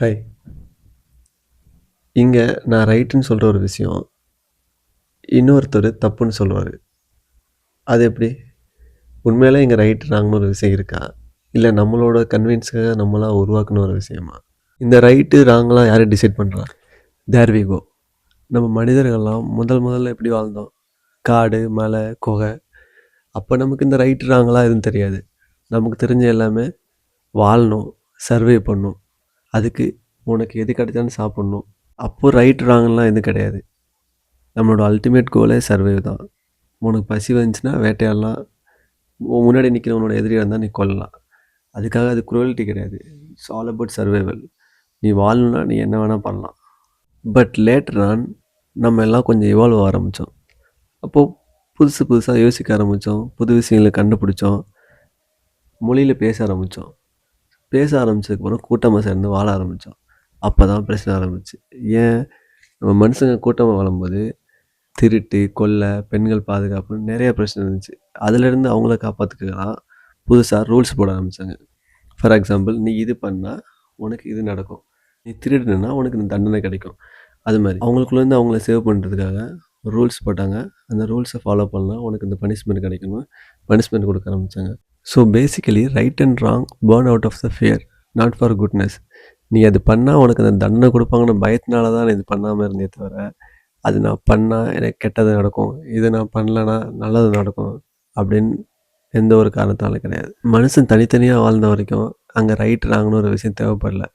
Hi. இங்க நான் ரைட்டுன்னு சொல்ற ஒரு விஷயம், இன்னொருத்தரு தப்புன்னு சொல்லுவாரு. அது எப்படி? உண்மையிலே இங்க ரைட், ராங்ன்னு ஒரு விஷயம் இருக்கா? இல்ல நம்மளோட கன்வீனியன்ஸ்க்காக நம்மளா உருவாக்குன ஒரு விஷயமா? இந்த ரைட்டு, ராங்லாம் யாரு டிசைட் பண்றா? There we go. நம்ம மனிதர்கள்லாம் முதல்ல எப்படி வாழ்ந்தோம்? காடு, மலை, குகை. அப்ப நமக்கு இந்த ரைட்டு, ராங்லாம் எதுவும் தெரியாது. நமக்கு தெரிஞ்ச எல்லாமே வாழணும், சர்வே பண்ணணும். அதுக்கு உனக்கு எது கிடைச்சாலும் சாப்பிடணும். அப்போ ரைட், ராங்லாம் எதுவும் கிடையாது. நம்மளோட அல்டிமேட் கோலே சர்வைவ் தான். உனக்கு பசி வந்துச்சுன்னா வேட்டையாடலாம். உன் முன்னாடி நிற்கிறவனோட எதிரியாக இருந்தால் நீ கொல்லலாம். அதுக்காக அது குரூவல்ட்டி கிடையாது. It's all about survival. நீ வாழணும்னா நீ என்ன வேணால் பண்ணலாம். பட் லேட்டர் ஆன் நம்ம எல்லாம் கொஞ்சம் இவால்வ் ஆரம்பித்தோம். அப்போது புதுசாக யோசிக்க ஆரம்பித்தோம். புது விஷயங்களை கண்டுபிடிச்சோம். மொழியில் பேச ஆரம்பித்தோம். பேச ஆரம்பித்ததுக்கப்புறம் கூட்டமாக சேர்ந்து வாழ ஆரம்பித்தோம். அப்போ தான் பிரச்சனை ஆரம்பிச்சு. ஏன் நம்ம மனுஷங்க கூட்டமாக வாழும்போது திருட்டு, கொள்ளை, பெண்கள் பாதுகாப்புன்னு நிறைய பிரச்சனை இருந்துச்சு. அதுலேருந்து அவங்கள காப்பாற்றிக்கலாம் புதுசாக ரூல்ஸ் போட ஆரம்பித்தாங்க. ஃபார் எக்ஸாம்பிள், நீ இது பண்ணால் உனக்கு இது நடக்கும், நீ திருடுனா உனக்கு இந்த தண்டனை கிடைக்கும். அது மாதிரி அவங்களுக்குள்ளேருந்து அவங்கள சேவ் பண்ணுறதுக்காக ரூல்ஸ் போட்டாங்க. அந்த ரூல்ஸை ஃபாலோ பண்ணால் உனக்கு இந்த பனிஷ்மெண்ட் கிடைக்கணும், பனிஷ்மெண்ட் கொடுக்க ஆரம்பித்தாங்க. So basically right and wrong born out of the fear, not for goodness. நீ அது பண்ணால் உனக்கு அந்த தண்டனை கொடுப்பாங்கன்னு பயத்தினால தான் நீ இது பண்ணாமல் இருந்தே தவிர, அது நான் பண்ணால் எனக்கு கெட்டது நடக்கும், இது நான் பண்ணலன்னா நல்லது நடக்கும் அப்படின்னு எந்த ஒரு காரணத்தாலும் கிடையாது. மனுஷன் தனித்தனியாக வாழ்ந்த வரைக்கும் அங்கே ரைட் ராங்னு ஒரு விஷயம் தேவைப்படல.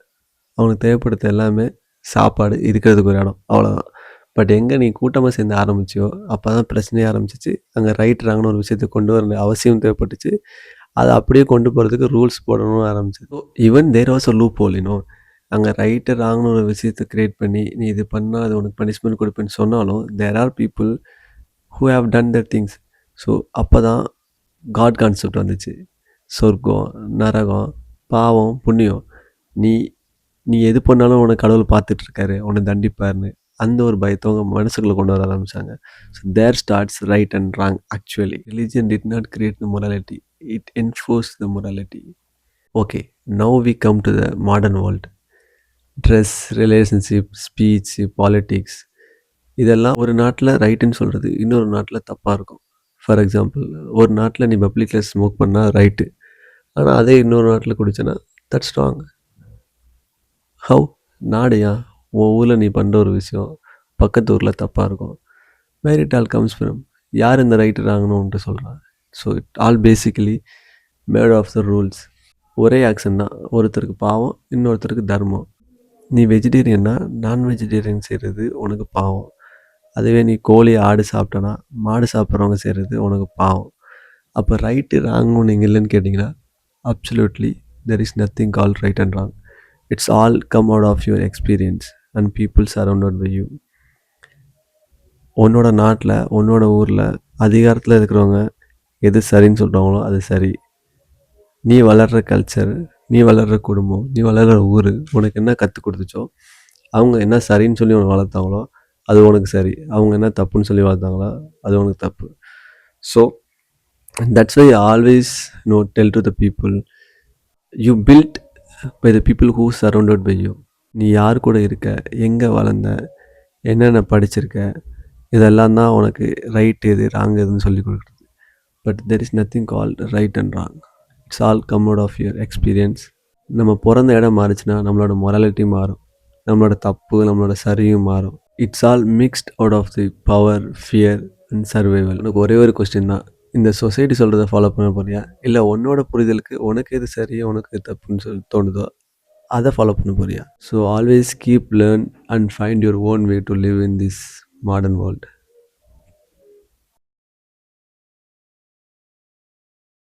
அவனுக்கு தேவைப்படுத்த எல்லாமே சாப்பாடு, இருக்கிறதுக்கு ஒரு இடம், அவ்வளோதான். பட் எங்கே நீ கூட்டமாக சேர்ந்து ஆரம்பிச்சியோ அப்போ தான் பிரச்சனையே ஆரம்பிச்சிச்சு. அங்கே ரைட் ராங்னு ஒரு விஷயத்தை கொண்டு வர அவசியம் தேவைப்பட்டுச்சு. அதை அப்படியே கொண்டு போகிறதுக்கு ரூல்ஸ் போடணும்னு ஆரம்பிச்சது. Even there was a loophole. அங்கே ரைட்டு ராங்னு ஒரு விஷயத்தை க்ரியேட் பண்ணி நீ இது பண்ணால் அது உனக்கு பனிஷ்மெண்ட் கொடுப்பேன்னு சொன்னாலும் there are people who have done that things. So அப்போ தான் காட் கான்செப்ட் வந்துச்சு. சொர்க்கம், நரகம், பாவம், புண்ணியம். நீ நீ எது பண்ணாலும் உனக்கு கடவுள் பார்த்துட்ருக்காரு, உன்னை தண்டிப்பார்னு அந்த ஒரு பயத்தவங்க மனசுக்குள்ளே கொண்டு வர ஆரம்பித்தாங்க. So there starts right and wrong. Actually religion did not create the morality, it enforce the morality. Okay, now we come to the modern world. Dress, relationship, speech, politics, இதெல்லாம் ஒரு நாட்டில் ரைட்டுன்னு சொல்கிறது இன்னொரு நாட்டில் தப்பாக இருக்கும். ஃபார் எக்ஸாம்பிள், ஒரு நாட்டில் நீ பப்ளிக்கில் ஸ்மோக் பண்ணால் ரைட்டு, ஆனால் அதே இன்னொரு நாட்டில் குடிச்சேன்னா தட்ஸ் ராங். ஹவு? நாடையா உன் ஊரில் நீ பண்ணுற ஒரு விஷயம் பக்கத்து ஊரில் தப்பாக இருக்கும். Where it all comes from? யார் இந்த ரைட்டு ராங்கன்னு சொல்கிறான்? So it all basically made of the rules. ஒரே ஆக்ஷன் தான், ஒருத்தருக்கு பாவம், இன்னொருத்தருக்கு தர்மம். நீ வெஜிடேரியன்னா நான் வெஜிடேரியன் செய்கிறது உனக்கு பாவம். அதுவே நீ கோழி, ஆடு சாப்பிட்டனா மாடு சாப்பிட்றவங்க செய்கிறது உனக்கு பாவம். அப்போ ரைட்டு ராங்னு நீங்கள் இல்லைன்னு கேட்டிங்கன்னா, absolutely there is nothing call right and wrong. It's all come out of your experience and people surrounded by you. உன்னோட நாட்டில், உன்னோட ஊரில் அதிகாரத்தில் இருக்கிறவங்க எது சரின்னு சொல்கிறாங்களோ அது சரி. நீ வளர்கிற கல்ச்சர், நீ வளர்கிற குடும்பம், நீ வளர்கிற ஊர் உனக்கு என்ன கற்றுக் கொடுத்துச்சோ, அவங்க என்ன சரின்னு சொல்லி உனக்கு வளர்த்தாங்களோ அது உனக்கு சரி. அவங்க என்ன தப்புன்னு சொல்லி வளர்த்தாங்களோ அது உனக்கு தப்பு. So that's why always tell to the people you built by the people who surrounded by you. நீ யார் கூட இருக்க, எங்கே வளர்ந்த, என்னென்ன படிச்சிருக்க, இதெல்லாம் தான் உனக்கு ரைட் எது ராங் எதுன்னு சொல்லி கொடுக்குறது. But there is nothing called right and wrong. It's all come out of your experience. நம்ம பிறந்த இடம் மாறிச்சுன்னா நம்மளோட மொராலிட்டி மாறும், நம்மளோட தப்பு, நம்மளோட சரியும் மாறும். It's all mixed out of the power, fear and survival. எனக்கு ஒரே ஒரு கொஸ்டின் தான், இந்த சொசைட்டி சொல்கிறத ஃபாலோ பண்ண போறியா, இல்லை உன்னோட புரிதலுக்கு உனக்கு எது சரியோ உனக்கு எது தப்புன்னு சொல்லி தோணுதோ அதை ஃபாலோ பண்ண போறியா? So always keep learn and find your own way to live in this modern world.